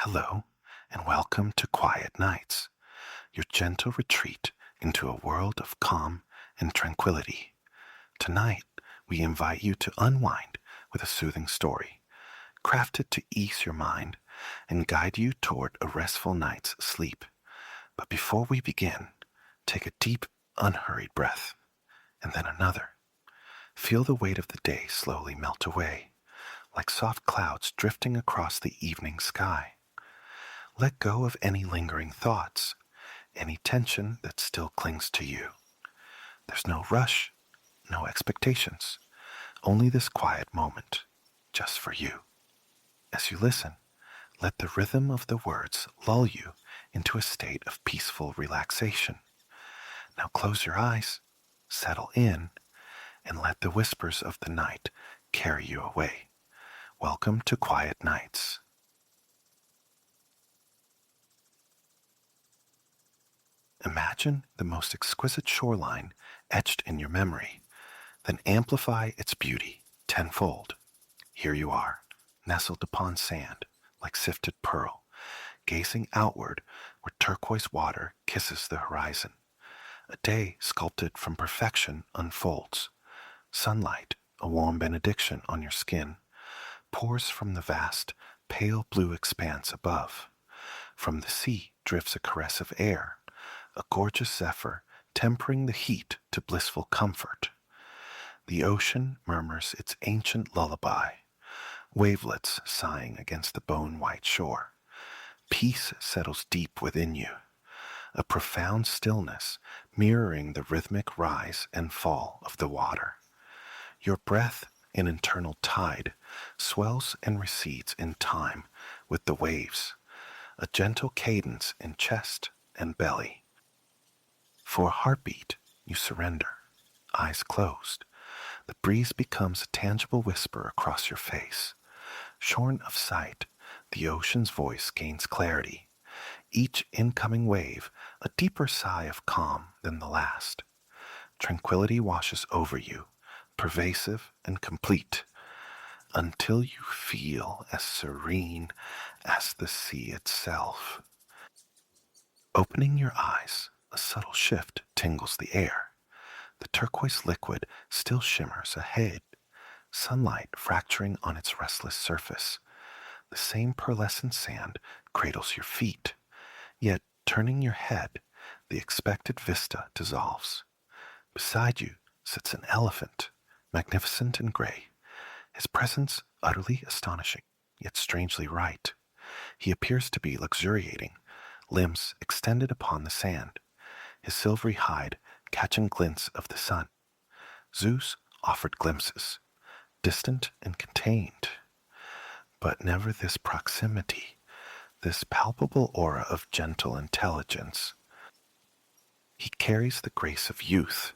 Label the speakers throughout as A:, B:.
A: Hello, and welcome to Quiet Nights, your gentle retreat into a world of calm and tranquility. Tonight, we invite you to unwind with a soothing story, crafted to ease your mind and guide you toward a restful night's sleep. But before we begin, take a deep, unhurried breath, and then another. Feel the weight of the day slowly melt away, like soft clouds drifting across the evening sky. Let go of any lingering thoughts, any tension that still clings to you. There's no rush, no expectations, only this quiet moment, just for you. As you listen, let the rhythm of the words lull you into a state of peaceful relaxation. Now close your eyes, settle in, and let the whispers of the night carry you away. Welcome to Quiet Nights. Imagine the most exquisite shoreline etched in your memory, then amplify its beauty tenfold. Here you are, nestled upon sand like sifted pearl, gazing outward where turquoise water kisses the horizon. A day sculpted from perfection unfolds. Sunlight, a warm benediction on your skin, pours from the vast, pale blue expanse above. From the sea drifts a caress of air, a gorgeous zephyr tempering the heat to blissful comfort. The ocean murmurs its ancient lullaby, wavelets sighing against the bone-white shore. Peace settles deep within you, a profound stillness mirroring the rhythmic rise and fall of the water. Your breath, an internal tide, swells and recedes in time with the waves, a gentle cadence in chest and belly. For a heartbeat, you surrender, eyes closed. The breeze becomes a tangible whisper across your face. Shorn of sight, the ocean's voice gains clarity, each incoming wave a deeper sigh of calm than the last. Tranquility washes over you, pervasive and complete, until you feel as serene as the sea itself. Opening your eyes, a subtle shift tingles the air. The turquoise liquid still shimmers ahead, sunlight fracturing on its restless surface. The same pearlescent sand cradles your feet, yet turning your head, the expected vista dissolves. Beside you sits an elephant, magnificent and gray, his presence utterly astonishing, yet strangely right. He appears to be luxuriating, limbs extended upon the sand, his silvery hide catching glints of the sun. Zeus offered glimpses, distant and contained, but never this proximity, this palpable aura of gentle intelligence. He carries the grace of youth,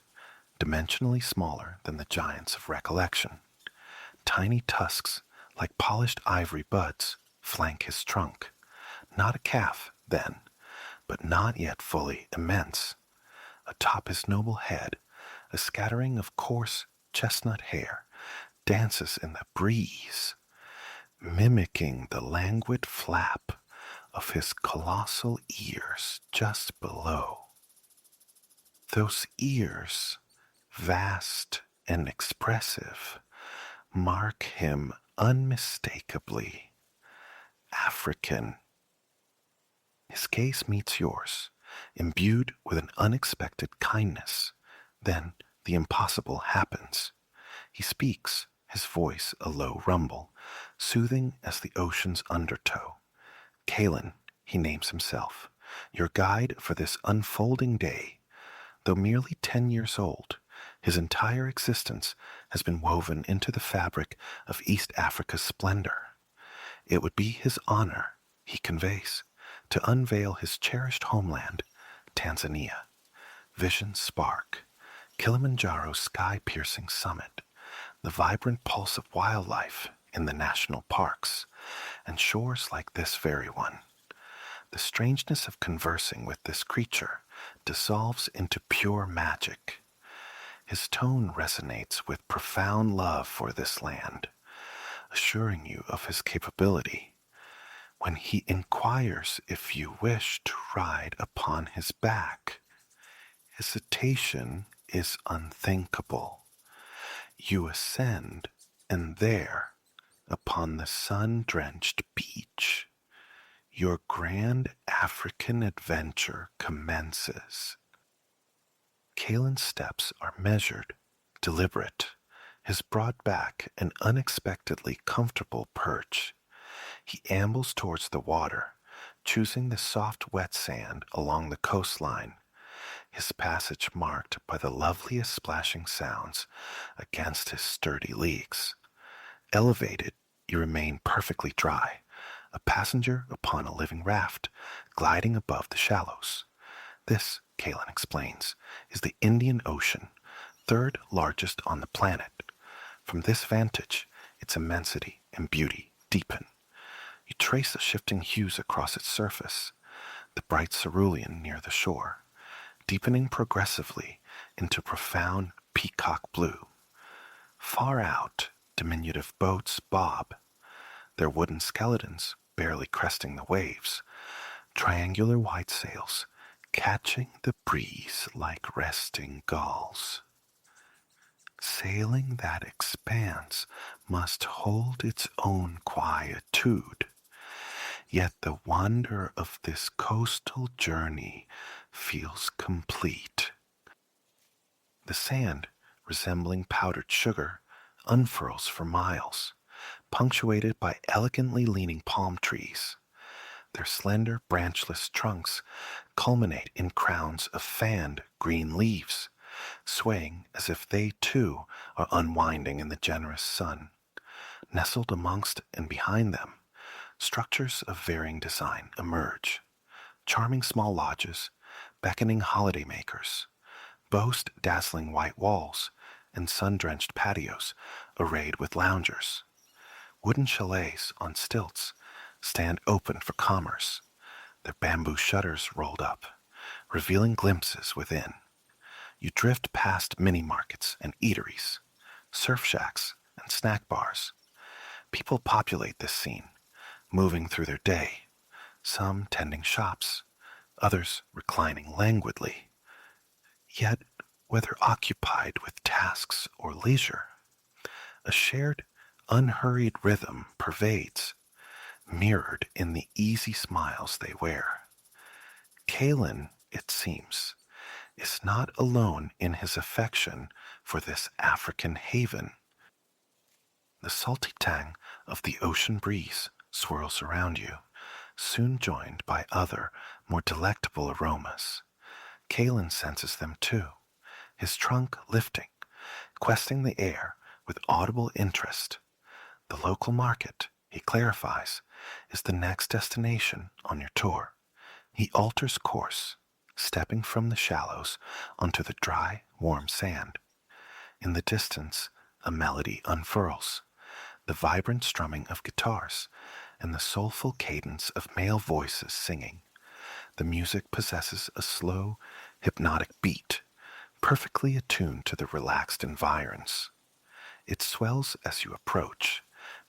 A: dimensionally smaller than the giants of recollection. Tiny tusks, like polished ivory buds, flank his trunk. Not a calf, then, but not yet fully immense. Atop his noble head, a scattering of coarse chestnut hair dances in the breeze, mimicking the languid flap of his colossal ears just below. Those ears, vast and expressive, mark him unmistakably African. His gaze meets yours, imbued with an unexpected kindness. Then the impossible happens. He speaks, his voice a low rumble, soothing as the ocean's undertow. Kalen, he names himself, your guide for this unfolding day. Though merely 10 years old, his entire existence has been woven into the fabric of East Africa's splendor. It would be his honor, he conveys, to unveil his cherished homeland, Tanzania. Visions spark, Kilimanjaro's sky-piercing summit, the vibrant pulse of wildlife in the national parks, and shores like this very one. The strangeness of conversing with this creature dissolves into pure magic. His tone resonates with profound love for this land, assuring you of his capability. when he inquires if you wish to ride upon his back. Hesitation is unthinkable. You ascend, and there, upon the sun-drenched beach, your grand African adventure commences. Kalen's steps are measured, deliberate, his broad back an unexpectedly comfortable perch. He ambles towards the water, choosing the soft wet sand along the coastline, his passage marked by the loveliest splashing sounds against his sturdy legs. Elevated, you remain perfectly dry, a passenger upon a living raft, gliding above the shallows. This, Kalen explains, is the Indian Ocean, third largest on the planet. From this vantage, its immensity and beauty deepen. You trace the shifting hues across its surface, the bright cerulean near the shore, deepening progressively into profound peacock blue. Far out, diminutive boats bob, their wooden skeletons barely cresting the waves, triangular white sails catching the breeze like resting gulls. Sailing that expanse must hold its own quietude, yet the wonder of this coastal journey feels complete. The sand, resembling powdered sugar, unfurls for miles, punctuated by elegantly leaning palm trees. Their slender branchless trunks culminate in crowns of fanned green leaves, swaying as if they too are unwinding in the generous sun. Nestled amongst and behind them, structures of varying design emerge. Charming small lodges, beckoning holidaymakers, boast dazzling white walls and sun-drenched patios arrayed with loungers. Wooden chalets on stilts stand open for commerce, their bamboo shutters rolled up, revealing glimpses within. You drift past mini-markets and eateries, surf shacks and snack bars. People populate this scene, moving through their day, some tending shops, others reclining languidly. Yet, whether occupied with tasks or leisure, a shared, unhurried rhythm pervades, mirrored in the easy smiles they wear. Kalen, it seems, is not alone in his affection for this African haven. The salty tang of the ocean breeze swirls around you, soon joined by other, more delectable aromas. Kalen senses them too, his trunk lifting, questing the air with audible interest. The local market, he clarifies, is the next destination on your tour. He alters course, stepping from the shallows onto the dry, warm sand. In the distance, a melody unfurls, the vibrant strumming of guitars and the soulful cadence of male voices singing. The music possesses a slow, hypnotic beat, perfectly attuned to the relaxed environs. It swells as you approach,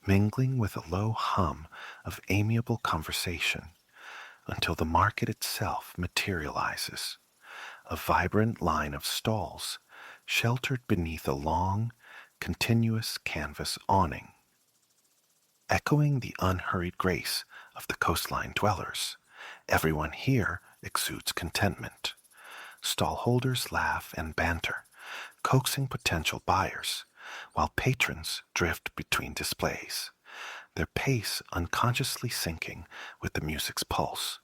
A: mingling with a low hum of amiable conversation, until the market itself materializes, a vibrant line of stalls sheltered beneath a long, continuous canvas awning. Echoing the unhurried grace of the coastline dwellers, everyone here exudes contentment. Stallholders laugh and banter, coaxing potential buyers, while patrons drift between displays, their pace unconsciously syncing with the music's pulse.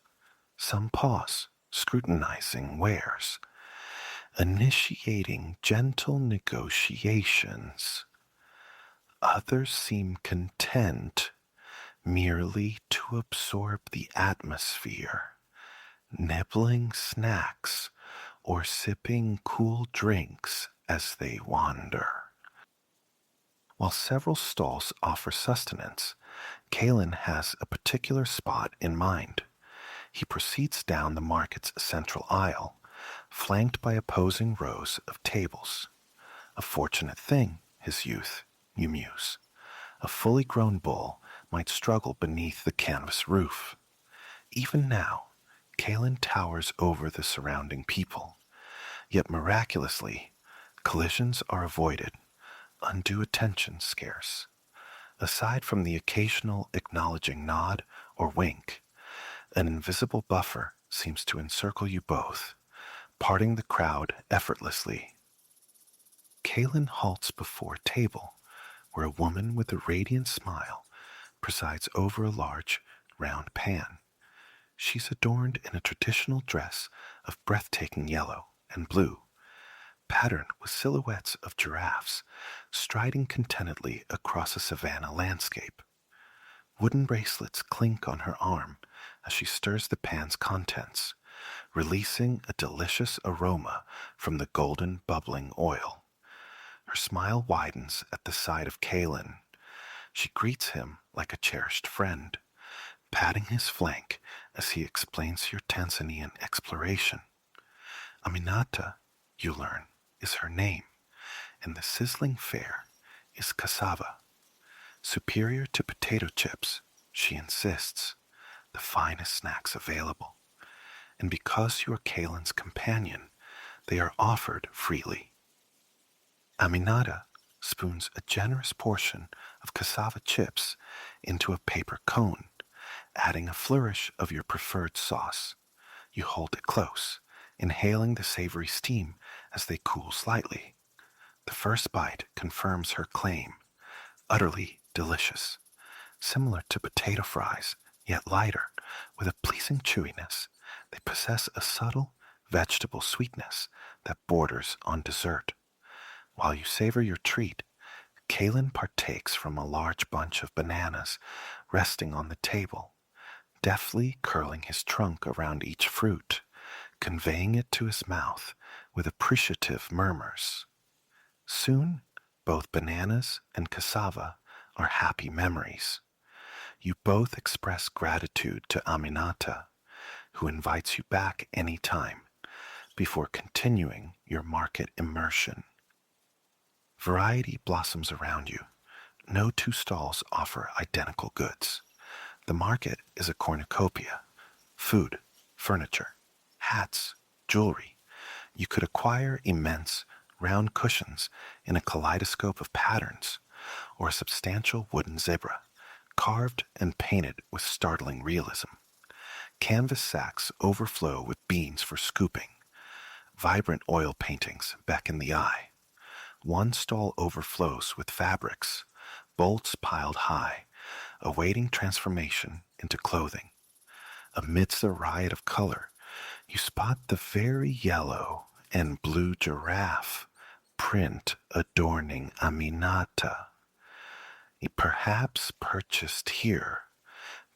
A: Some pause, scrutinizing wares, initiating gentle negotiations. Others seem content merely to absorb the atmosphere, nibbling snacks or sipping cool drinks as they wander. While several stalls offer sustenance, Kalen has a particular spot in mind. He proceeds down the market's central aisle, flanked by opposing rows of tables. A fortunate thing, his youth, you muse. A fully grown bull might struggle beneath the canvas roof. Even now, Kalen towers over the surrounding people, yet miraculously, collisions are avoided, undue attention scarce. Aside from the occasional acknowledging nod or wink, an invisible buffer seems to encircle you both, parting the crowd effortlessly. Kalen halts before a table where a woman with a radiant smile presides over a large, round pan. She's adorned in a traditional dress of breathtaking yellow and blue, patterned with silhouettes of giraffes striding contentedly across a savanna landscape. Wooden bracelets clink on her arm as she stirs the pan's contents, releasing a delicious aroma from the golden bubbling oil. Her smile widens at the sight of Kalen. She greets him like a cherished friend, patting his flank as he explains your Tanzanian exploration. Aminata, you learn, is her name, and the sizzling fare is cassava. Superior to potato chips, she insists, the finest snacks available. And because you are Kalen's companion, they are offered freely. Aminata spoons a generous portion of cassava chips into a paper cone, adding a flourish of your preferred sauce. You hold it close, inhaling the savory steam as they cool slightly. The first bite confirms her claim, utterly delicious, similar to potato fries, yet lighter, with a pleasing chewiness. They possess a subtle vegetable sweetness that borders on dessert. While you savor your treat, Kalen partakes from a large bunch of bananas resting on the table, deftly curling his trunk around each fruit, conveying it to his mouth with appreciative murmurs. Soon, both bananas and cassava are happy memories. You both express gratitude to Aminata, who invites you back any time, before continuing your market immersion. Variety blossoms around you. No two stalls offer identical goods. The market is a cornucopia. Food, furniture, hats, jewelry. You could acquire immense, round cushions in a kaleidoscope of patterns, or a substantial wooden zebra, carved and painted with startling realism. Canvas sacks overflow with beans for scooping. Vibrant oil paintings beckon the eye. One stall overflows with fabrics, bolts piled high, awaiting transformation into clothing. Amidst the riot of color, you spot the very yellow and blue giraffe print adorning Aminata, perhaps purchased here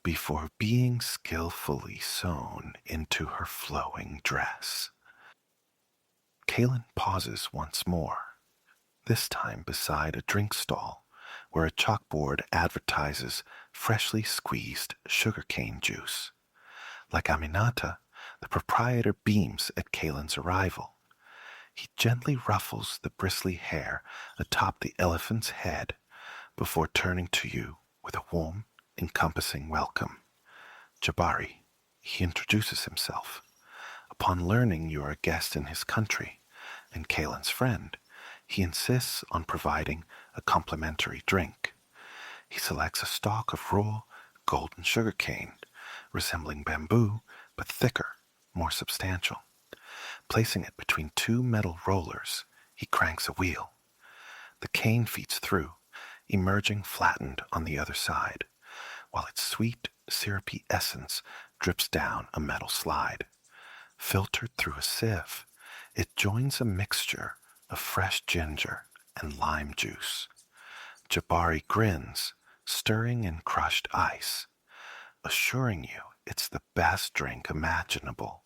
A: before being skillfully sewn into her flowing dress. Kalen pauses once more, this time beside a drink stall where a chalkboard advertises freshly squeezed sugarcane juice. Like Aminata, the proprietor beams at Kalen's arrival. He gently ruffles the bristly hair atop the elephant's head before turning to you with a warm, encompassing welcome. Jabari, he introduces himself. Upon learning you are a guest in his country and Kalen's friend, he insists on providing a complimentary drink. He selects a stalk of raw, golden sugarcane, resembling bamboo, but thicker, more substantial. Placing it between two metal rollers, he cranks a wheel. The cane feeds through, emerging flattened on the other side, while its sweet, syrupy essence drips down a metal slide. Filtered through a sieve, it joins a mixture of fresh ginger and lime juice. Jabari grins, stirring in crushed ice, assuring you it's the best drink imaginable.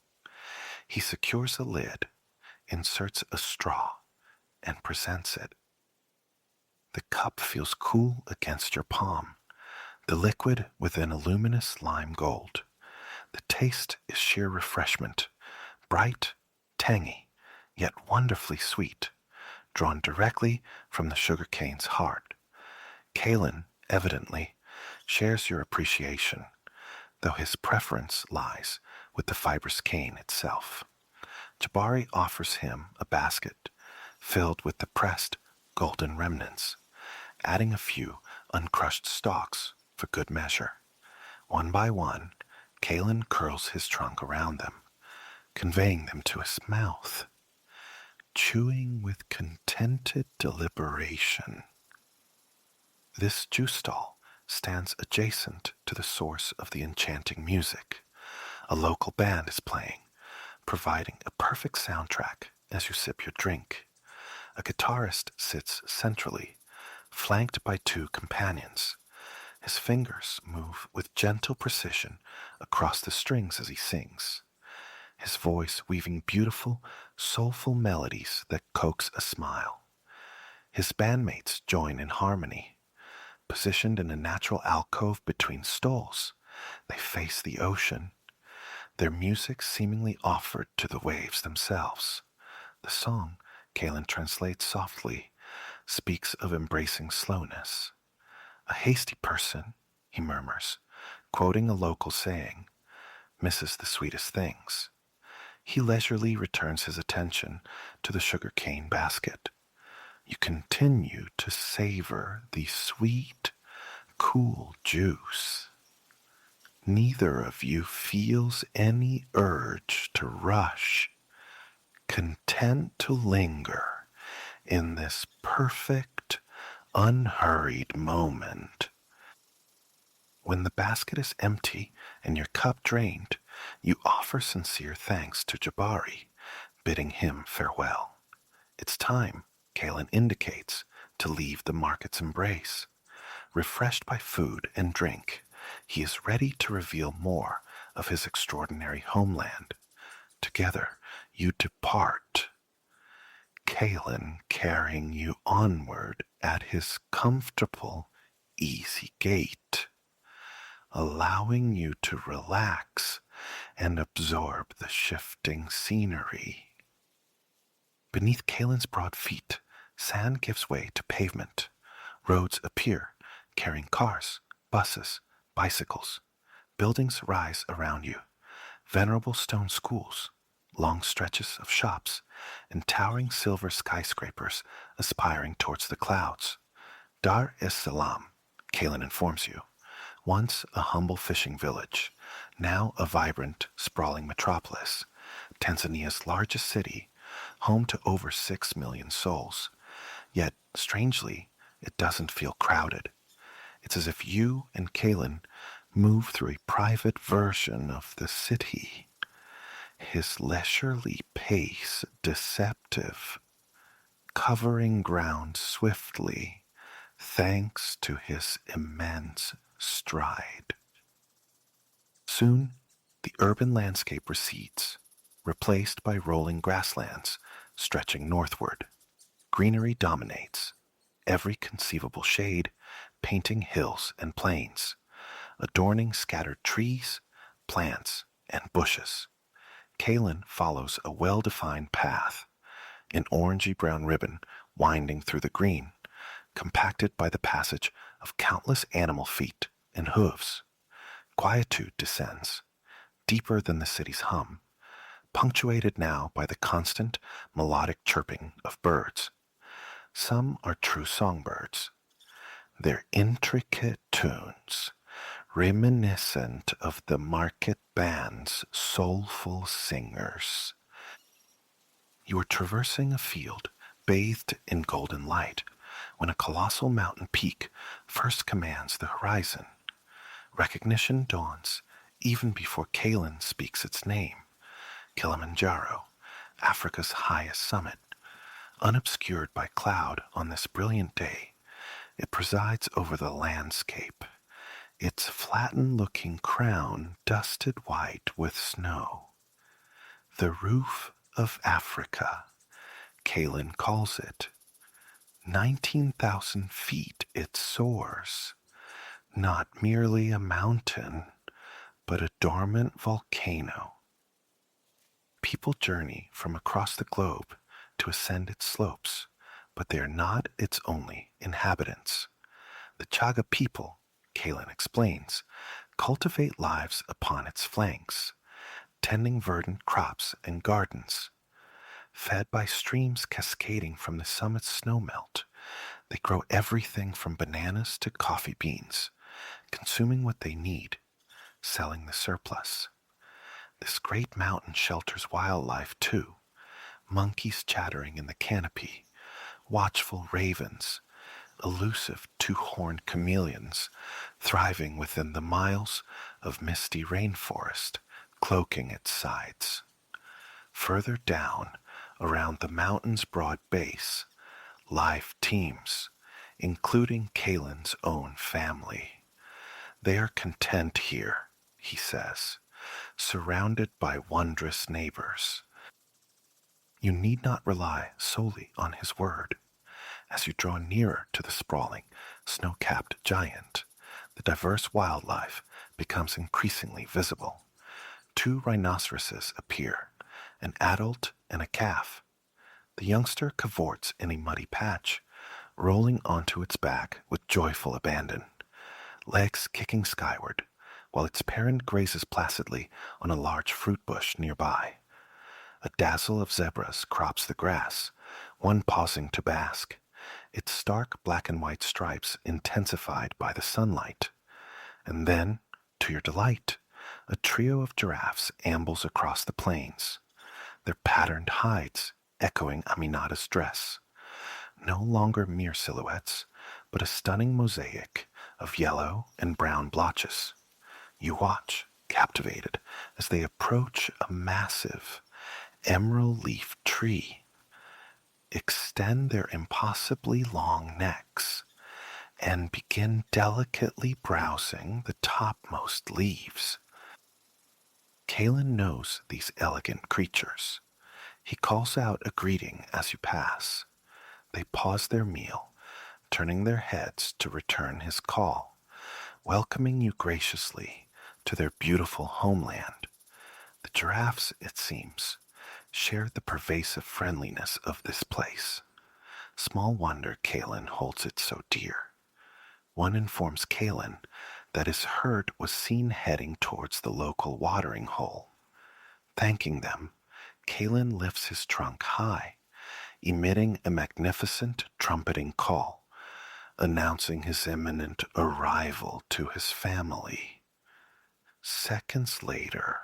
A: He secures a lid, inserts a straw, and presents it. The cup feels cool against your palm, the liquid within a luminous lime gold. The taste is sheer refreshment, bright, tangy, yet wonderfully sweet, drawn directly from the sugarcane's heart. Kalen, evidently, shares your appreciation, though his preference lies with the fibrous cane itself. Jabari offers him a basket filled with the pressed golden remnants, adding a few uncrushed stalks for good measure. One by one, Kalen curls his trunk around them, conveying them to his mouth, chewing with contented deliberation. This juice stall stands adjacent to the source of the enchanting music. A local band is playing, providing a perfect soundtrack as you sip your drink. A guitarist sits centrally, flanked by two companions. His fingers move with gentle precision across the strings as he sings, his voice weaving beautiful, soulful melodies that coax a smile. His bandmates join in harmony. Positioned in a natural alcove between stalls, they face the ocean, their music seemingly offered to the waves themselves. The song, Kalen translates softly, speaks of embracing slowness. A hasty person, he murmurs, quoting a local saying, misses the sweetest things. He leisurely returns his attention to the sugarcane basket. You continue to savor the sweet, cool juice. Neither of you feels any urge to rush, content to linger in this perfect, unhurried moment. When the basket is empty and your cup drained, you offer sincere thanks to Jabari, bidding him farewell. It's time, Kalen indicates, to leave the market's embrace. Refreshed by food and drink, he is ready to reveal more of his extraordinary homeland. Together, you depart, Kalen carrying you onward at his comfortable, easy gait, allowing you to relax and absorb the shifting scenery. Beneath Kalen's broad feet, sand gives way to pavement. Roads appear, carrying cars, buses, bicycles. Buildings rise around you. Venerable stone schools, long stretches of shops, and towering silver skyscrapers aspiring towards the clouds. Dar es Salaam, Kalen informs you, once a humble fishing village, now a vibrant, sprawling metropolis, Tanzania's largest city, home to over 6 million souls. Yet, strangely, it doesn't feel crowded. It's as if you and Kalen move through a private version of the city, his leisurely pace deceptive, covering ground swiftly thanks to his immense stride. Soon, the urban landscape recedes, replaced by rolling grasslands stretching northward. Greenery dominates, every conceivable shade painting hills and plains, adorning scattered trees, plants, and bushes. Kalen follows a well-defined path, an orangey-brown ribbon winding through the green, compacted by the passage of countless animal feet and hooves. Quietude descends, deeper than the city's hum, punctuated now by the constant melodic chirping of birds. Some are true songbirds, their intricate tunes reminiscent of the market band's soulful singers. You are traversing a field bathed in golden light when a colossal mountain peak first commands the horizon. Recognition dawns even before Kalen speaks its name. Kilimanjaro, Africa's highest summit. Unobscured by cloud on this brilliant day, it presides over the landscape, its flattened-looking crown dusted white with snow. The roof of Africa, Kalen calls it. 19,000 feet it soars, not merely a mountain, but a dormant volcano. People journey from across the globe to ascend its slopes, but they are not its only inhabitants. The Chaga people, Kalen explains, cultivate lives upon its flanks, tending verdant crops and gardens. Fed by streams cascading from the summit's snowmelt, they grow everything from bananas to coffee beans, consuming what they need, selling the surplus. This great mountain shelters wildlife too, monkeys chattering in the canopy, watchful ravens, elusive two-horned chameleons thriving within the miles of misty rainforest cloaking its sides. Further down, around the mountain's broad base, life teems, including Kalen's own family. They are content here, he says, surrounded by wondrous neighbors. You need not rely solely on his word. As you draw nearer to the sprawling, snow-capped giant, the diverse wildlife becomes increasingly visible. 2 rhinoceroses appear, an adult and a calf. The youngster cavorts in a muddy patch, rolling onto its back with joyful abandon, legs kicking skyward, while its parent grazes placidly on a large fruit bush nearby. A dazzle of zebras crops the grass, one pausing to bask, its stark black and white stripes intensified by the sunlight. And then, to your delight, a trio of giraffes ambles across the plains, their patterned hides echoing Aminata's dress. No longer mere silhouettes, but a stunning mosaic of yellow and brown blotches. You watch, captivated, as they approach a massive emerald leaf tree, extend their impossibly long necks, and begin delicately browsing the topmost leaves. Kalen knows these elegant creatures. He calls out a greeting as you pass. They pause their meal, turning their heads to return his call, welcoming you graciously to their beautiful homeland. The giraffes, it seems, share the pervasive friendliness of this place. Small wonder Kalen holds it so dear. One informs Kalen that his herd was seen heading towards the local watering hole. Thanking them, Kalen lifts his trunk high, emitting a magnificent trumpeting call, announcing his imminent arrival to his family. Seconds later,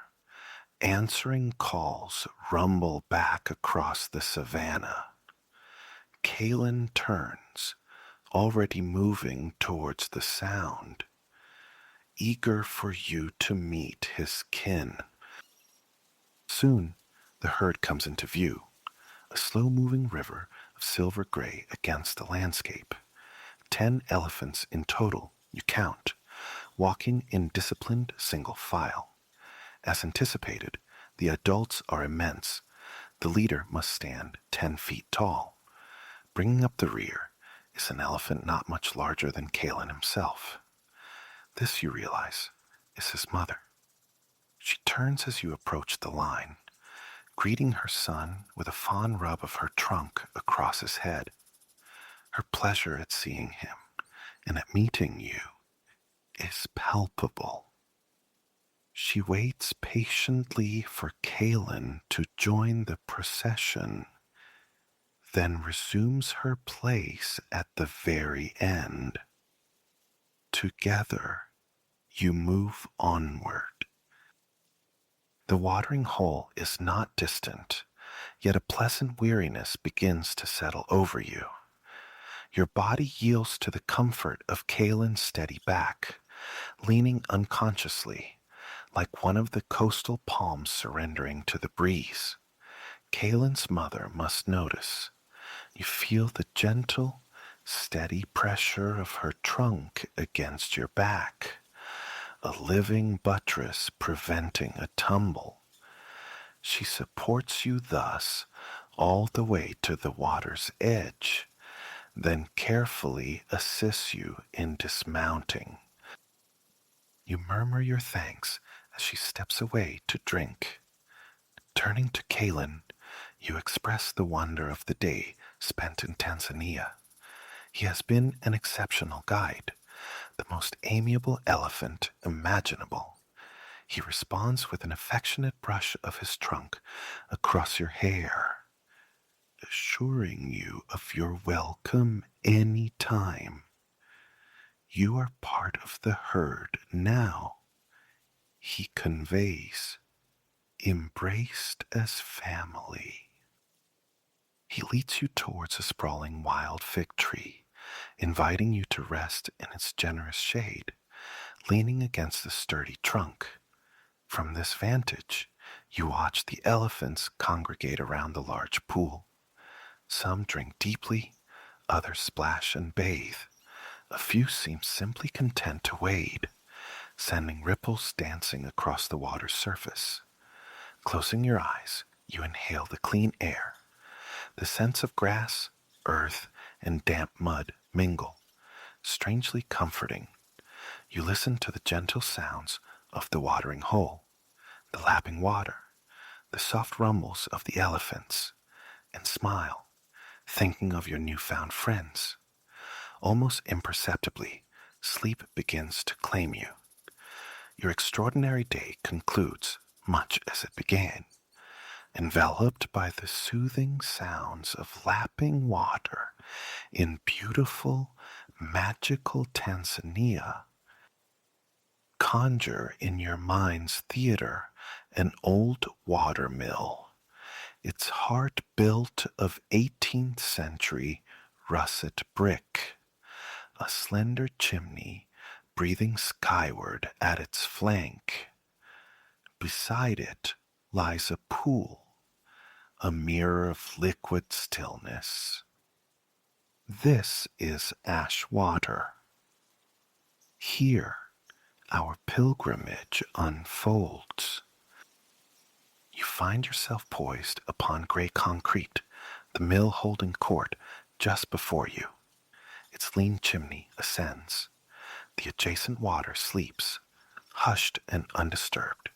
A: answering calls rumble back across the savannah. Kalen turns, already moving towards the sound, eager for you to meet his kin. Soon, the herd comes into view, a slow-moving river of silver gray against the landscape. 10 elephants in total, you count, walking in disciplined single file. As anticipated, the adults are immense. The leader must stand 10 feet tall. Bringing up the rear is an elephant not much larger than Kalen himself. This, you realize, is his mother. She turns as you approach the line, greeting her son with a fond rub of her trunk across his head. Her pleasure at seeing him and at meeting you is palpable. She waits patiently for Kalen to join the procession, then resumes her place at the very end. Together, you move onward. The watering hole is not distant, yet a pleasant weariness begins to settle over you. Your body yields to the comfort of Kalen's steady back, leaning unconsciously, like one of the coastal palms surrendering to the breeze. Kalen's mother must notice. You feel the gentle, steady pressure of her trunk against your back, a living buttress preventing a tumble. She supports you thus all the way to the water's edge, then carefully assists you in dismounting. You murmur your thanks as she steps away to drink. Turning to Kalen, you express the wonder of the day spent in Tanzania. He has been an exceptional guide, the most amiable elephant imaginable. He responds with an affectionate brush of his trunk across your hair, assuring you of your welcome any time. You are part of the herd now, he conveys, embraced as family. He leads you towards a sprawling wild fig tree, inviting you to rest in its generous shade, leaning against the sturdy trunk. From this vantage, you watch the elephants congregate around the large pool. Some drink deeply, others splash and bathe. A few seem simply content to wade, sending ripples dancing across the water's surface. Closing your eyes, you inhale the clean air. The scents of grass, earth, and damp mud mingle, strangely comforting. You listen to the gentle sounds of the watering hole, the lapping water, the soft rumbles of the elephants, and smile, thinking of your newfound friends. Almost imperceptibly, sleep begins to claim you. Your extraordinary day concludes much as it began, enveloped by the soothing sounds of lapping water in beautiful, magical Tanzania. Conjure in your mind's theater an old water mill, its heart built of 18th century russet brick, a slender chimney breathing skyward at its flank. Beside it lies a pool, a mirror of liquid stillness. This is ash water. Here, our pilgrimage unfolds. You find yourself poised upon gray concrete, the mill holding court just before you. Its lean chimney ascends. The adjacent water sleeps, hushed and undisturbed.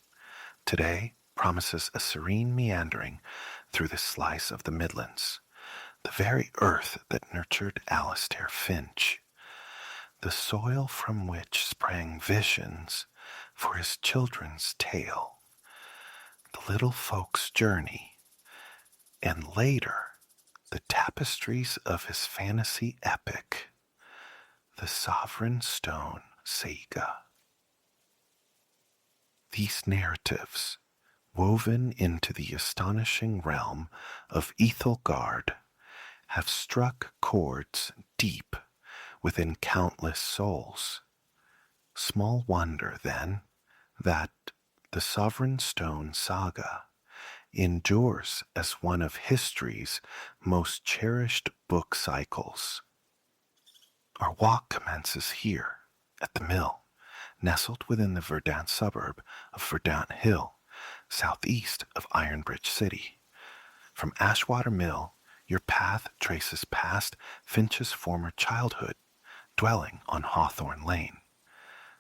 A: Today promises a serene meandering through this slice of the Midlands, the very earth that nurtured Alastair Finch, the soil from which sprang visions for his children's tale, the little folk's journey, and later the tapestries of his fantasy epic, the Sovereign Stone Saga. These narratives, woven into the astonishing realm of Ethelgard, have struck chords deep within countless souls. Small wonder, then, that the Sovereign Stone Saga endures as one of history's most cherished book cycles. Our walk commences here, at the mill, nestled within the Verdant suburb of Verdant Hill, southeast of Ironbridge City. From Ashwater Mill, your path traces past Finch's former childhood, dwelling on Hawthorne Lane.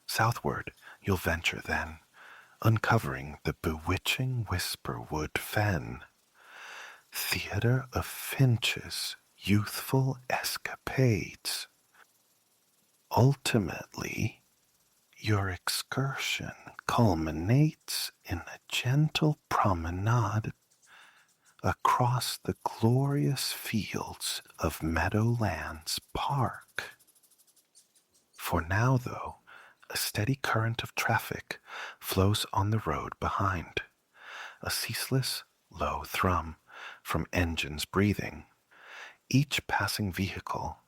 A: Southward, you'll venture then, uncovering the bewitching Whisperwood Fen, theater of Finch's youthful escapades. Ultimately, your excursion culminates in a gentle promenade across the glorious fields of Meadowlands Park. For now, though, a steady current of traffic flows on the road behind, a ceaseless, low thrum from engines breathing. Each passing vehicle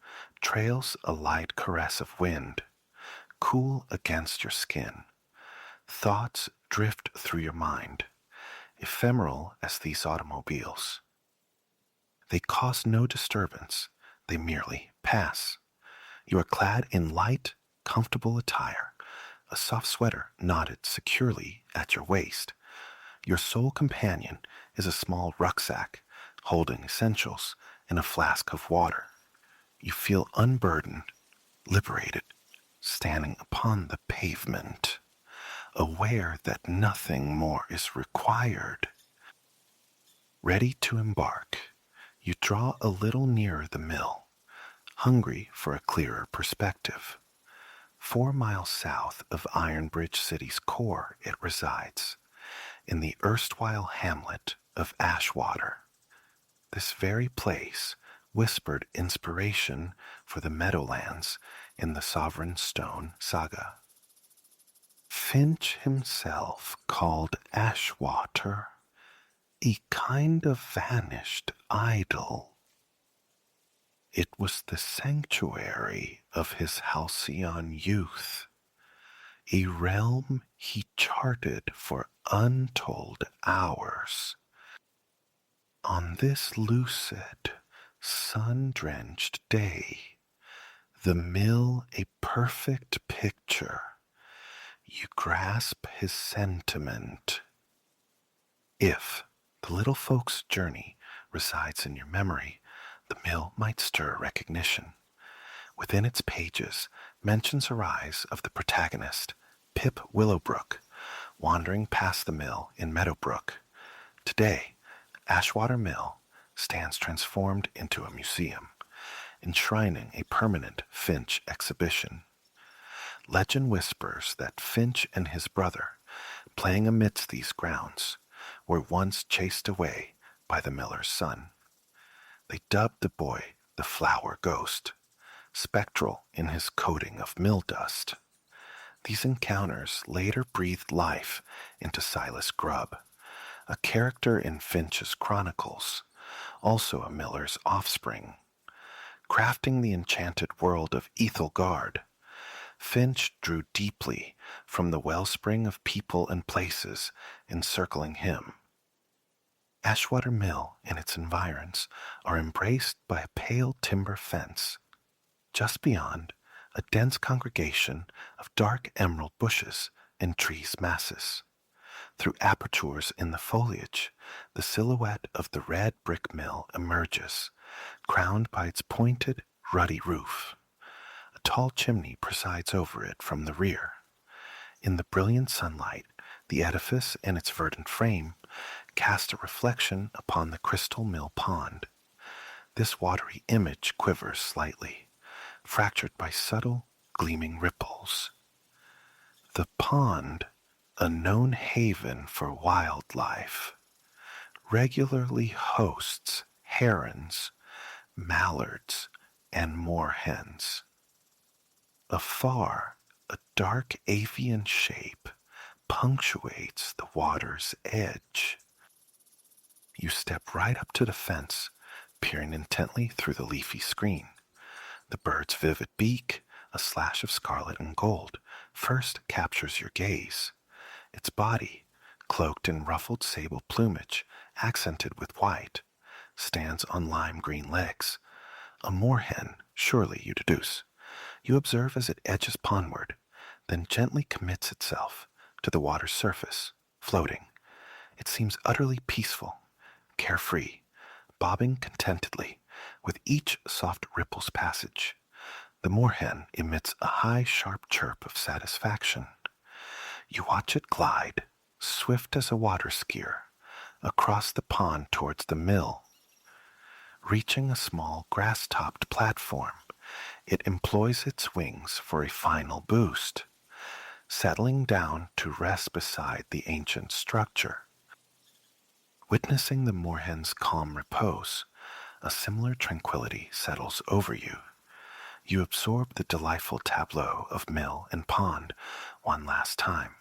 A: trails a light caress of wind, cool against your skin. Thoughts drift through your mind, ephemeral as these automobiles. They cause no disturbance, they merely pass. You are clad in light, comfortable attire, a soft sweater knotted securely at your waist. Your sole companion is a small rucksack holding essentials and a flask of water. You feel unburdened, liberated, standing upon the pavement, aware that nothing more is required. Ready to embark, you draw a little nearer the mill, hungry for a clearer perspective. 4 miles south of Iron Bridge City's core, it resides, in the erstwhile hamlet of Ashwater. This very place whispered inspiration for the Meadowlands in the Sovereign Stone saga. Finch himself called Ashwater a kind of vanished idol. It was the sanctuary of his halcyon youth, a realm he charted for untold hours. On this lucid, sun-drenched day, the mill a perfect picture, you grasp his sentiment. If the little folk's journey resides in your memory, the mill might stir recognition. Within its pages, mentions arise of the protagonist, Pip Willowbrook, wandering past the mill in Meadowbrook. Today, Ashwater Mill stands transformed into a museum, enshrining a permanent Finch exhibition. Legend whispers that Finch and his brother, playing amidst these grounds, were once chased away by the miller's son. They dubbed the boy the Flower Ghost, spectral in his coating of mill dust. These encounters later breathed life into Silas Grubb, a character in Finch's chronicles, also a miller's offspring. Crafting the enchanted world of Ethelgard, Finch drew deeply from the wellspring of people and places encircling him. Ashwater Mill and its environs are embraced by a pale timber fence. Just beyond, a dense congregation of dark emerald bushes and trees masses. Through apertures in the foliage, the silhouette of the red brick mill emerges, crowned by its pointed, ruddy roof. A tall chimney presides over it from the rear. In the brilliant sunlight, the edifice and its verdant frame cast a reflection upon the crystal mill pond. This watery image quivers slightly, fractured by subtle, gleaming ripples. The pond, a known haven for wildlife, regularly hosts herons, mallards, and moorhens. Afar, a dark avian shape punctuates the water's edge. You step right up to the fence, peering intently through the leafy screen. The bird's vivid beak, a slash of scarlet and gold, first captures your gaze. Its body, cloaked in ruffled sable plumage, accented with white, stands on lime green legs. A moorhen, surely you deduce. You observe as it edges pondward, then gently commits itself to the water's surface, floating. It seems utterly peaceful, carefree, bobbing contentedly with each soft ripple's passage. The moorhen emits a high, sharp chirp of satisfaction. You watch it glide, swift as a water skier, across the pond towards the mill. Reaching a small grass-topped platform, it employs its wings for a final boost, settling down to rest beside the ancient structure. Witnessing the moorhen's calm repose, a similar tranquility settles over you. You absorb the delightful tableau of mill and pond one last time,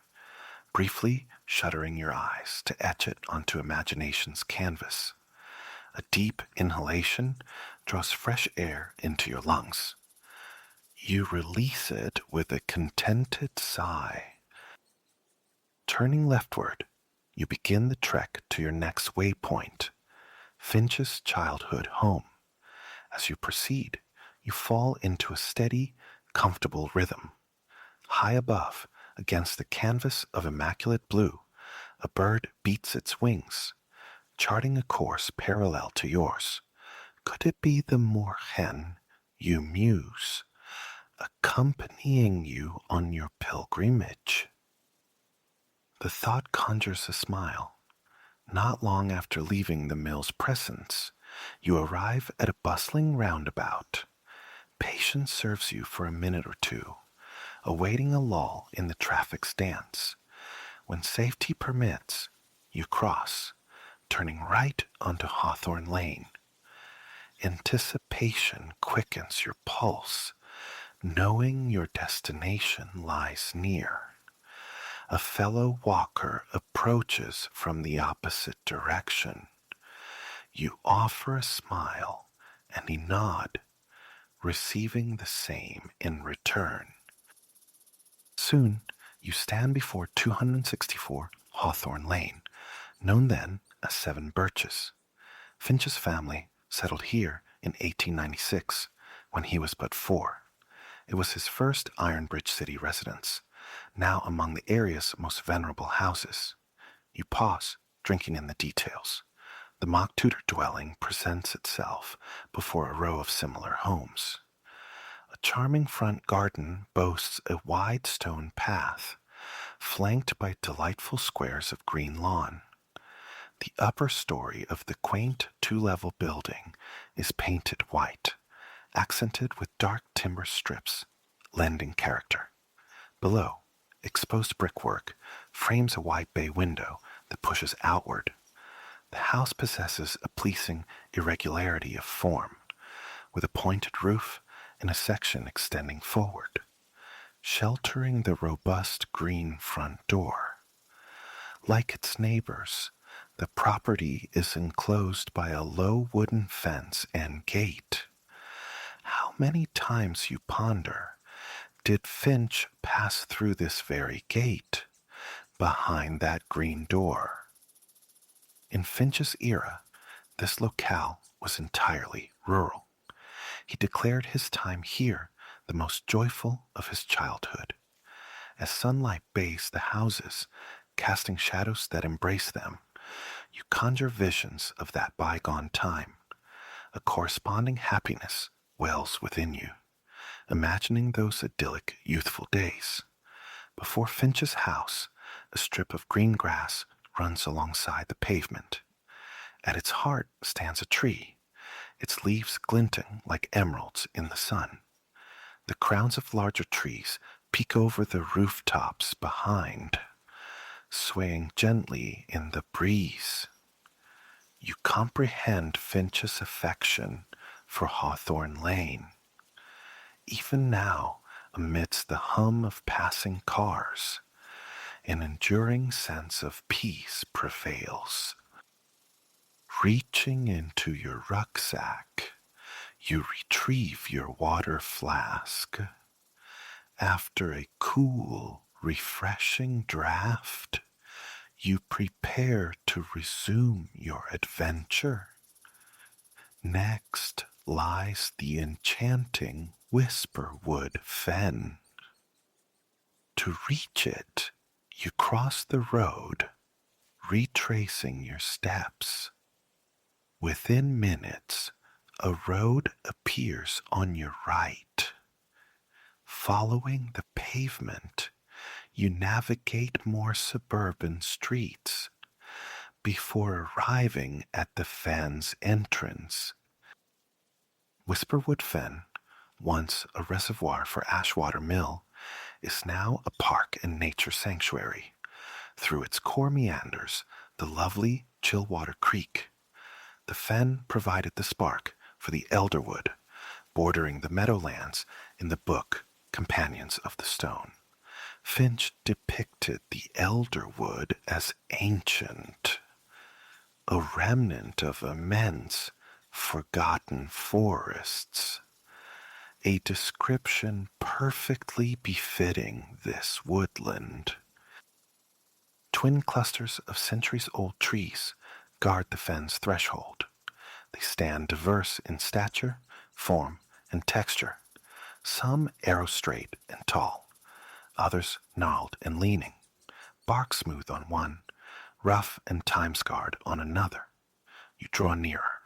A: briefly shuttering your eyes to etch it onto imagination's canvas. A deep inhalation draws fresh air into your lungs. You release it with a contented sigh. Turning leftward, you begin the trek to your next waypoint, Finch's childhood home. As you proceed, you fall into a steady, comfortable rhythm. High above, against the canvas of immaculate blue, a bird beats its wings, charting a course parallel to yours. Could it be the moorhen, you muse, accompanying you on your pilgrimage? The thought conjures a smile. Not long after leaving the mill's presence, you arrive at a bustling roundabout. Patience serves you for a minute or two. awaiting a lull in the traffic's dance. When safety permits, you cross, turning right onto Hawthorne Lane. Anticipation quickens your pulse, knowing your destination lies near. A fellow walker approaches from the opposite direction. You offer a smile and a nod, receiving the same in return. Soon, you stand before 264 Hawthorne Lane, known then as Seven Birches. Finch's family settled here in 1896 when he was but 4. It was his first Ironbridge City residence, now among the area's most venerable houses. You pause, drinking in the details. The mock Tudor dwelling presents itself before a row of similar homes. A charming front garden boasts a wide stone path, flanked by delightful squares of green lawn. The upper story of the quaint two-level building is painted white, accented with dark timber strips, lending character. Below, exposed brickwork frames a wide bay window that pushes outward. The house possesses a pleasing irregularity of form, with a pointed roof and a section extending forward, sheltering the robust green front door. Like its neighbors, the property is enclosed by a low wooden fence and gate. How many times, you ponder, did Finch pass through this very gate, behind that green door? In Finch's era, this locale was entirely rural. He declared his time here the most joyful of his childhood. As sunlight bathes the houses, casting shadows that embrace them, you conjure visions of that bygone time. A corresponding happiness wells within you, imagining those idyllic youthful days. Before Finch's house, a strip of green grass runs alongside the pavement. At its heart stands a tree, its leaves glinting like emeralds in the sun. The crowns of larger trees peek over the rooftops behind, swaying gently in the breeze. You comprehend Finch's affection for Hawthorne Lane. Even now, amidst the hum of passing cars, an enduring sense of peace prevails. Reaching into your rucksack, you retrieve your water flask. After a cool, refreshing draft, you prepare to resume your adventure. Next lies the enchanting Whisperwood Fen. To reach it, you cross the road, retracing your steps. Within minutes, a road appears on your right. Following the pavement, you navigate more suburban streets before arriving at the Fen's entrance. Whisperwood Fen, once a reservoir for Ashwater Mill, is now a park and nature sanctuary. Through its core meanders the lovely Chillwater Creek. The fen provided the spark for the elderwood, bordering the meadowlands in the book Companions of the Stone. Finch depicted the elderwood as ancient, a remnant of immense, forgotten forests, a description perfectly befitting this woodland. Twin clusters of centuries-old trees guard the fen's threshold. They stand diverse in stature, form, and texture, some arrow-straight and tall, others gnarled and leaning, bark smooth on one, rough and time-scarred on another. You draw nearer.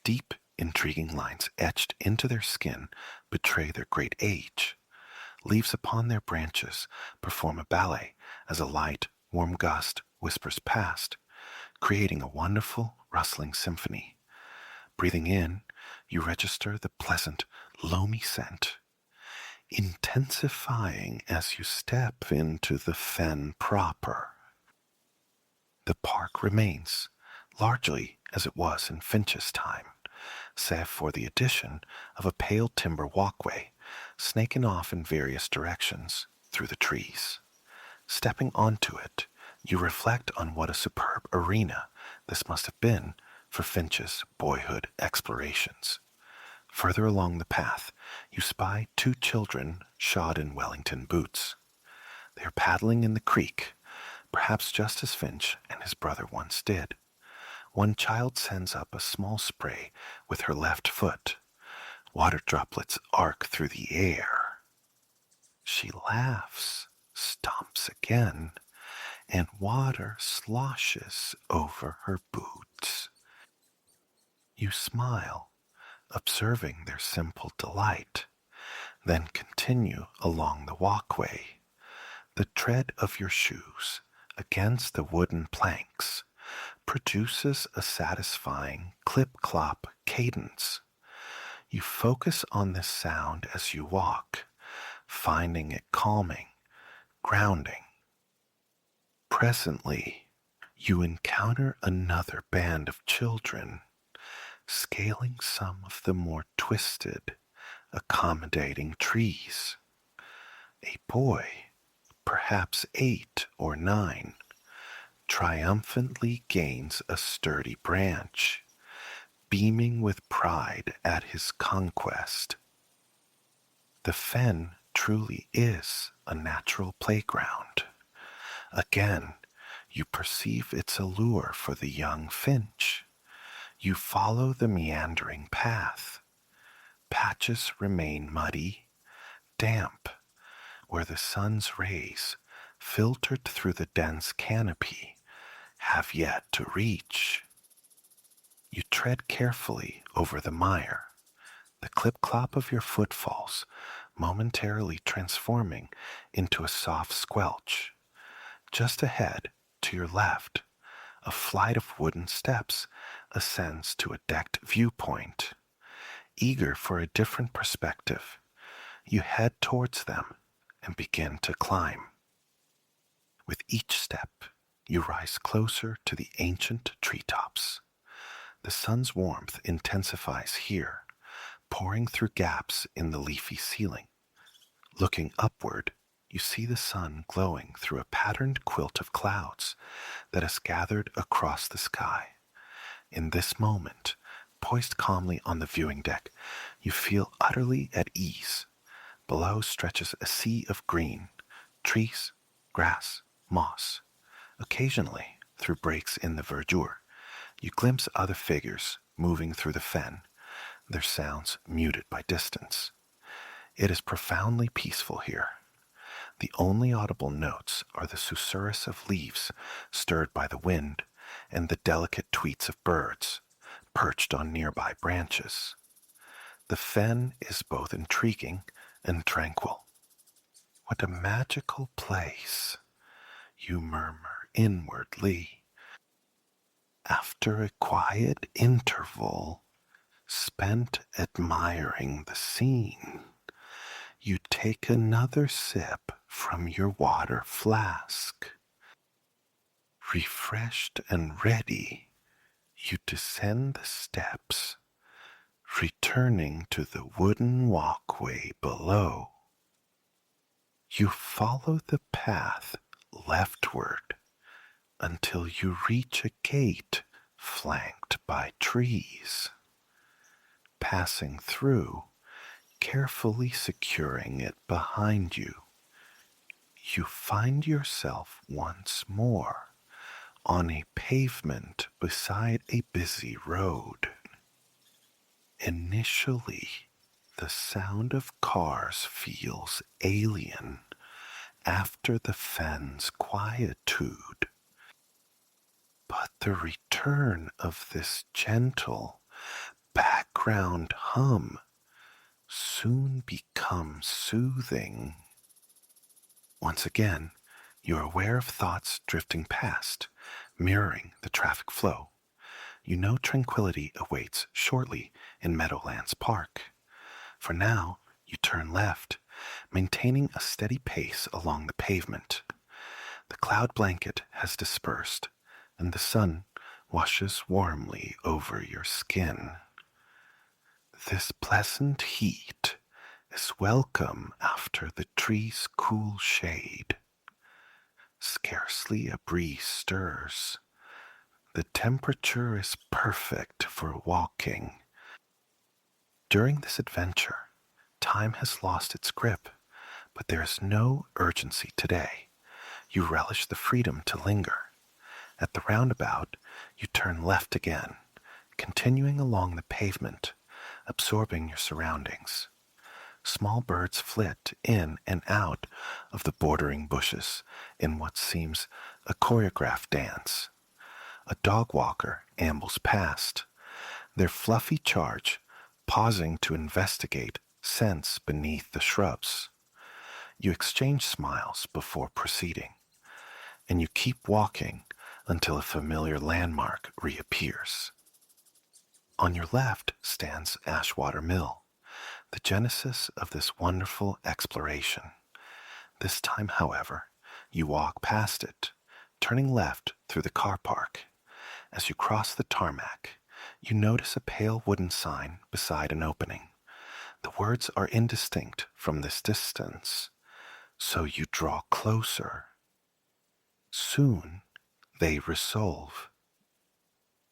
A: Deep, intriguing lines etched into their skin betray their great age. Leaves upon their branches perform a ballet as a light, warm gust whispers past, creating a wonderful, rustling symphony. Breathing in, you register the pleasant, loamy scent. intensifying as you step into the fen proper. The park remains largely as it was in Finch's time, save for the addition of a pale timber walkway snaking off in various directions through the trees. Stepping onto it, you reflect on what a superb arena this must have been for Finch's boyhood explorations. Further along the path, you spy two children shod in Wellington boots. They are paddling in the creek, perhaps just as Finch and his brother once did. One child sends up a small spray with her left foot. Water droplets arc through the air. She laughs, stomps again, and water sloshes over her boots. You smile, observing their simple delight, then continue along the walkway. The tread of your shoes against the wooden planks produces a satisfying clip-clop cadence. You focus on this sound as you walk, finding it calming, grounding. Presently, you encounter another band of children, scaling some of the more twisted, accommodating trees. A boy, perhaps 8 or 9, triumphantly gains a sturdy branch, beaming with pride at his conquest. The fen truly is a natural playground. Again, you perceive its allure for the young finch. You follow the meandering path. Patches remain muddy, damp, where the sun's rays, filtered through the dense canopy, have yet to reach. You tread carefully over the mire, the clip-clop of your footfalls momentarily transforming into a soft squelch. Just ahead, to your left, a flight of wooden steps ascends to a decked viewpoint. Eager for a different perspective, you head towards them and begin to climb. With each step, you rise closer to the ancient treetops. The sun's warmth intensifies here, pouring through gaps in the leafy ceiling. Looking upward, you see the sun glowing through a patterned quilt of clouds that has gathered across the sky. In this moment, poised calmly on the viewing deck, you feel utterly at ease. Below stretches a sea of green, trees, grass, moss. Occasionally, through breaks in the verdure, you glimpse other figures moving through the fen, their sounds muted by distance. It is profoundly peaceful here. The only audible notes are the susurrus of leaves stirred by the wind and the delicate tweets of birds perched on nearby branches. The fen is both intriguing and tranquil. What a magical place, you murmur inwardly. After a quiet interval spent admiring the scene, you take another sip from your water flask. Refreshed and ready, you descend the steps, returning to the wooden walkway below. You follow the path leftward until you reach a gate flanked by trees. Passing through, carefully securing it behind you, you find yourself once more on a pavement beside a busy road. Initially, the sound of cars feels alien after the fen's quietude, but the return of this gentle background hum soon becomes soothing. Once again, you're aware of thoughts drifting past, mirroring the traffic flow. You know tranquility awaits shortly in Meadowlands Park. For now, you turn left maintaining a steady pace along the pavement. The cloud blanket has dispersed, and the sun washes warmly over your skin. This pleasant heat is welcome after the tree's cool shade. Scarcely a breeze stirs. The temperature is perfect for walking. During this adventure, time has lost its grip, but there is no urgency today. You relish the freedom to linger. At the roundabout, you turn left again, continuing along the pavement, absorbing your surroundings. Small birds flit in and out of the bordering bushes in what seems a choreographed dance. A dog walker ambles past, their fluffy charge pausing to investigate scents beneath the shrubs. You exchange smiles before proceeding, and you keep walking until a familiar landmark reappears. On your left stands Ashwater Mill, the genesis of this wonderful exploration. This time, however, you walk past it, turning left through the car park. As you cross the tarmac, you notice a pale wooden sign beside an opening. The words are indistinct from this distance, so you draw closer. Soon they resolve.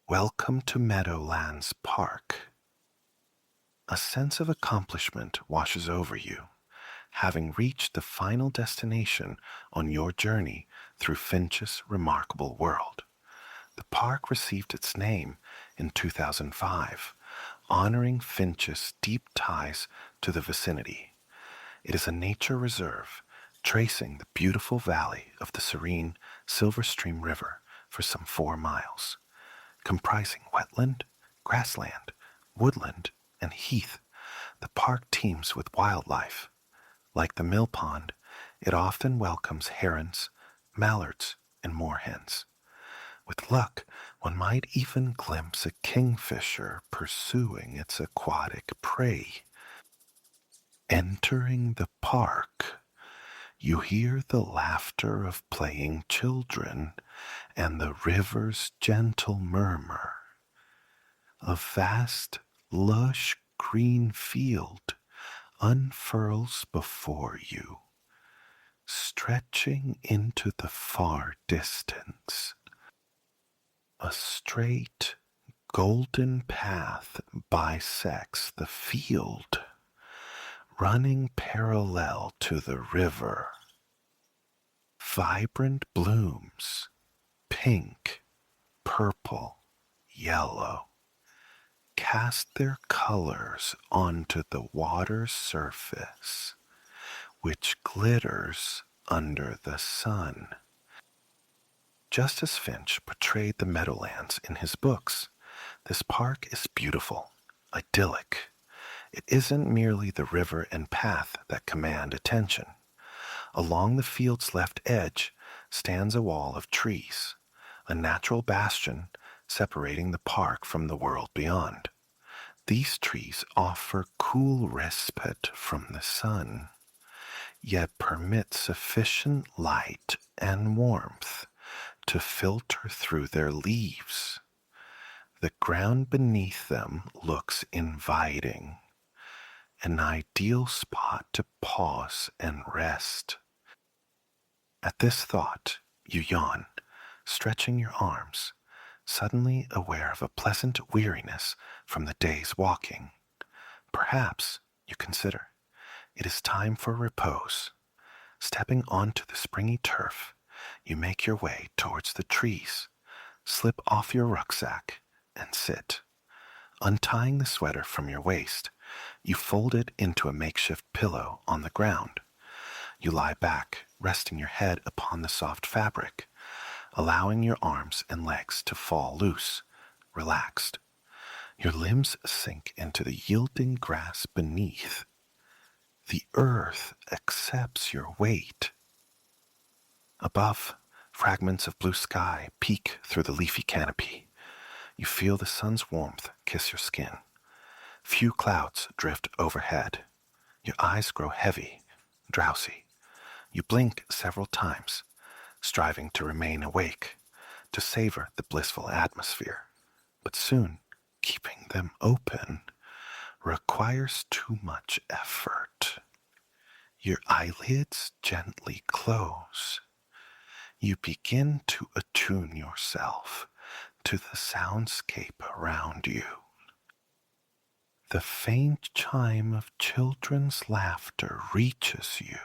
A: Welcome to Meadowlands Park. A sense of accomplishment washes over you, having reached the final destination on your journey through Finch's remarkable world. The park received its name in 2005, honoring Finch's deep ties to the vicinity. It is a nature reserve, tracing the beautiful valley of the serene Silver Stream River for some 4 miles, comprising wetland, grassland, woodland, and heath. The park teems with wildlife. Like the mill pond, it often welcomes herons, mallards, and moorhens. With luck, one might even glimpse a kingfisher pursuing its aquatic prey. Entering the park, you hear the laughter of playing children and the river's gentle murmur. A vast, lush green field unfurls before you, stretching into the far distance. A straight, golden path bisects the field, running parallel to the river. Vibrant blooms, pink, purple, yellow, cast their colors onto the water's surface, which glitters under the sun. Just as Finch portrayed the Meadowlands in his books, this park is beautiful, idyllic. It isn't merely the river and path that command attention. Along the field's left edge stands a wall of trees, a natural bastion separating the park from the world beyond. These trees offer cool respite from the sun, yet permit sufficient light and warmth to filter through their leaves. The ground beneath them looks inviting, an ideal spot to pause and rest. At this thought, you yawn, stretching your arms, suddenly aware of a pleasant weariness from the day's walking. Perhaps, you consider, it is time for repose. Stepping onto the springy turf, you make your way towards the trees, slip off your rucksack, and sit. Untying the sweater from your waist, you fold it into a makeshift pillow on the ground. You lie back, resting your head upon the soft fabric, allowing your arms and legs to fall loose, relaxed. Your limbs sink into the yielding grass beneath. The earth accepts your weight. Above, fragments of blue sky peek through the leafy canopy. You feel the sun's warmth kiss your skin. Few clouds drift overhead. Your eyes grow heavy, drowsy. You blink several times, striving to remain awake, to savor the blissful atmosphere. But soon, keeping them open requires too much effort. Your eyelids gently close. You begin to attune yourself to the soundscape around you. The faint chime of children's laughter reaches you,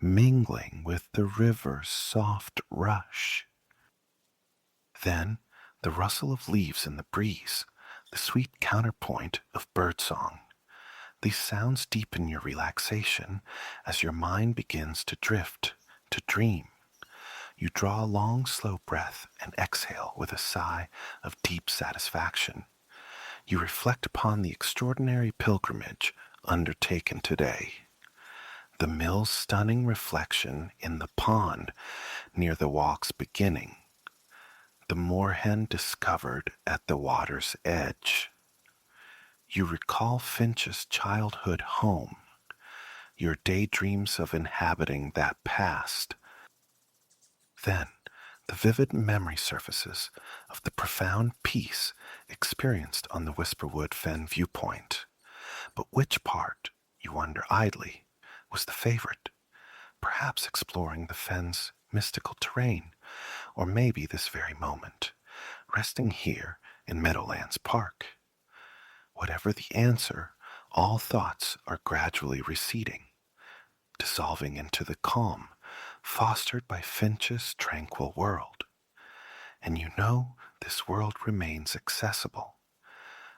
A: mingling with the river's soft rush. Then the rustle of leaves in the breeze, the sweet counterpoint of birdsong. These sounds deepen your relaxation as your mind begins to drift, to dream. You draw a long, slow breath and exhale with a sigh of deep satisfaction. You reflect upon the extraordinary pilgrimage undertaken today. The mill's stunning reflection in the pond near the walk's beginning. The moorhen discovered at the water's edge. You recall Finch's childhood home, your daydreams of inhabiting that past. Then, the vivid memory surfaces of the profound peace experienced on the Whisperwood Fen viewpoint. But which part, you wonder idly, was the favorite? Perhaps exploring the Fen's mystical terrain, or maybe this very moment, resting here in Meadowlands Park. Whatever the answer, all thoughts are gradually receding, dissolving into the calm fostered by Finch's tranquil world. And you know this world remains accessible,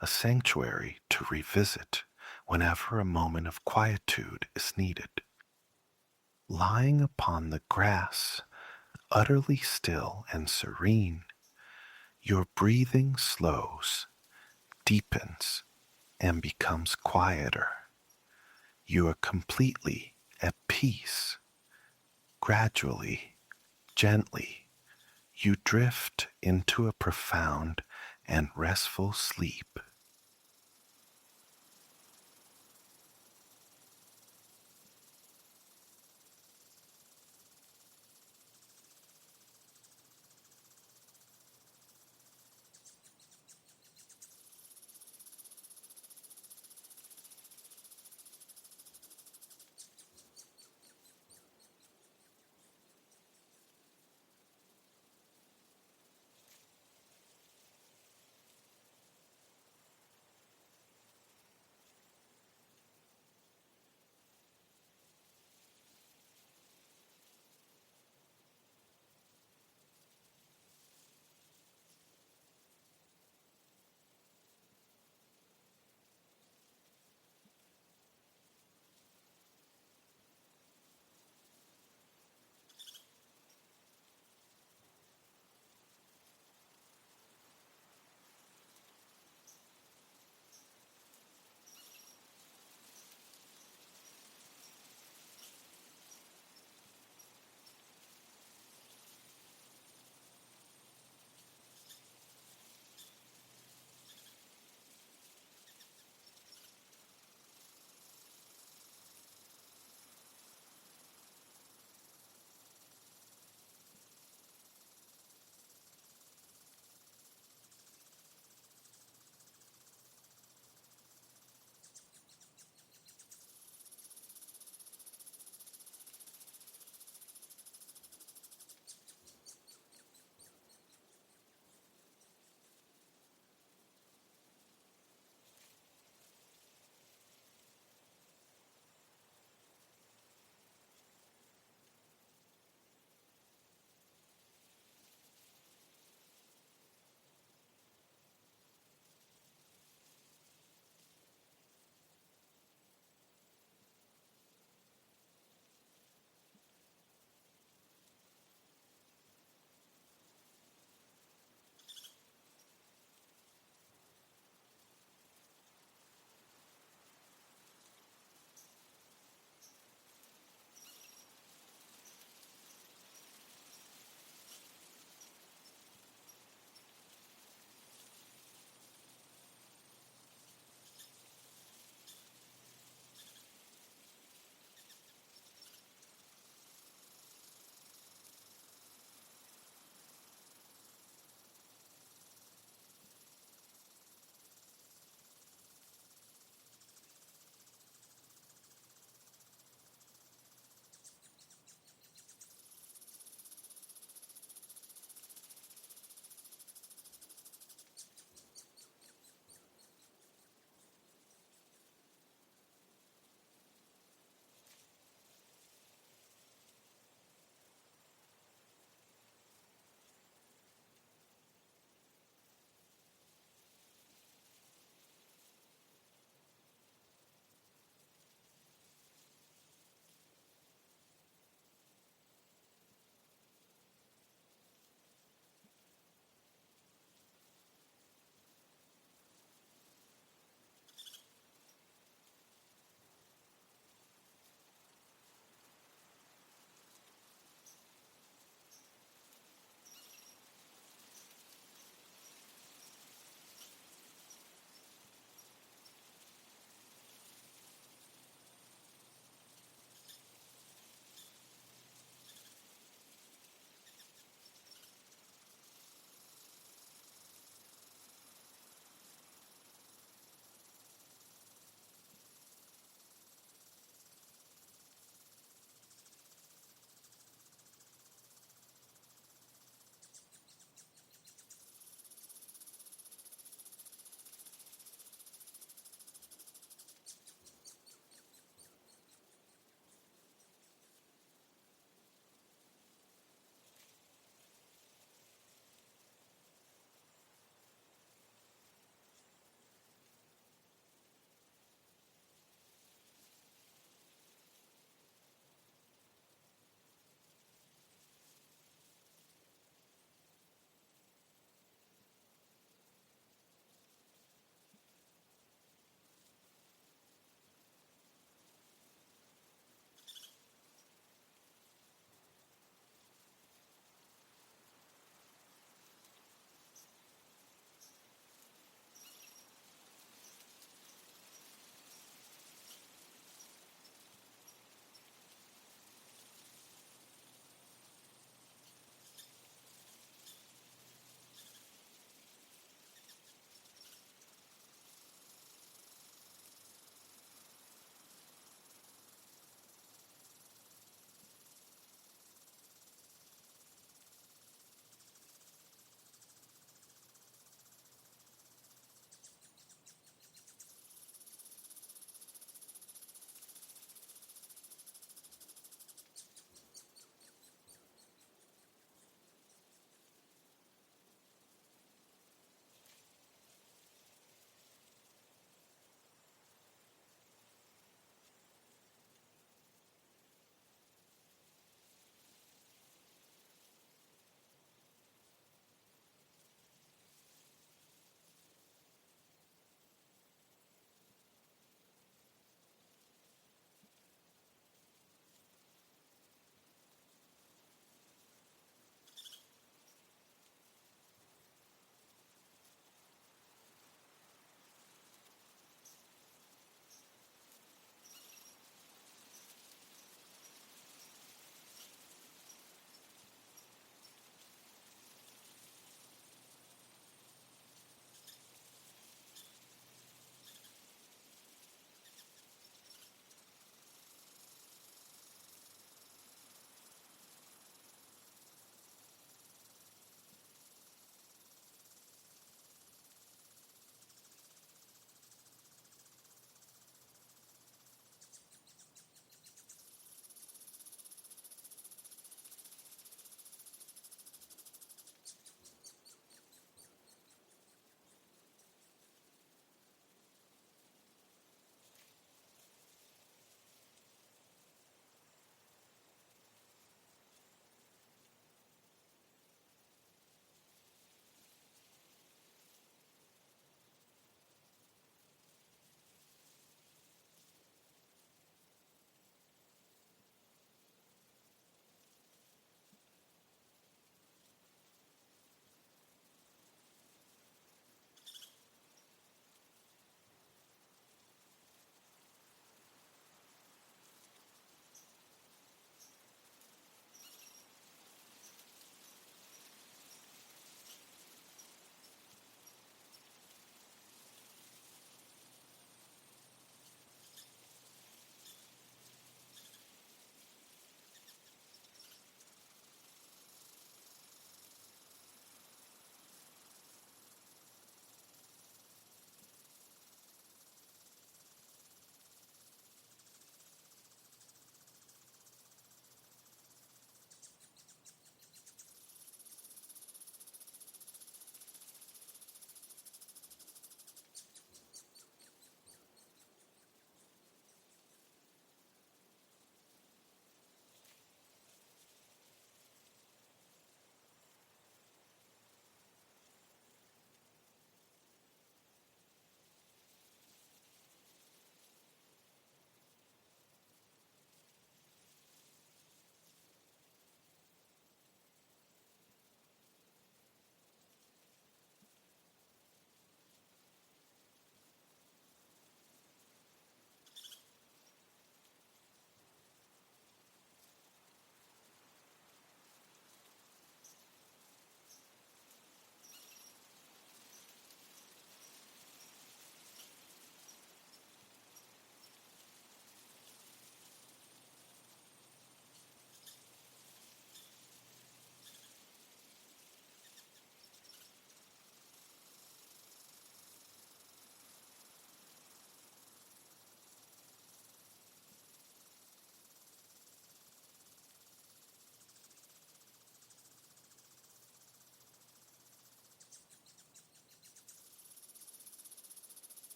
A: a sanctuary to revisit whenever a moment of quietude is needed. Lying upon the grass, utterly still and serene, your breathing slows, deepens, and becomes quieter. You are completely at peace. Gradually, gently, you drift into a profound and restful sleep.